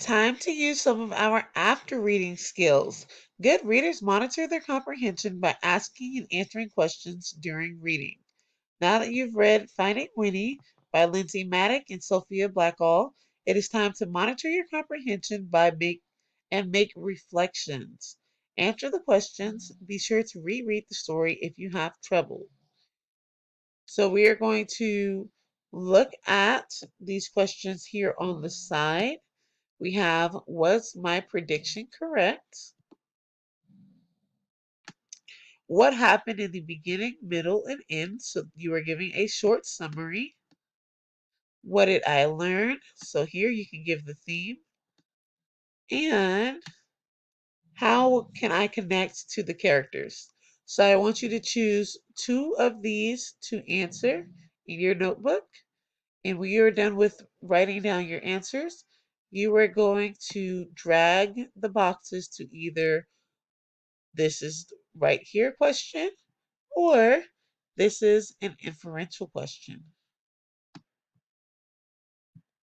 Time to use some of our after reading skills. Good readers monitor their comprehension by asking and answering questions during reading. Now that you've read Finding Winnie by Lindsay Maddock and Sophia Blackall, it is time to monitor your comprehension make reflections. Answer the questions. Be sure to reread the story if you have trouble. So we are going to look at these questions here on the side. We have, was my prediction correct? What happened in the beginning, middle, and end? So you are giving a short summary. What did I learn? So here you can give the theme. And how can I connect to the characters? So I want you to choose two of these to answer in your notebook. And when you're done with writing down your answers, you are going to drag the boxes to either this is right here question or this is an inferential question.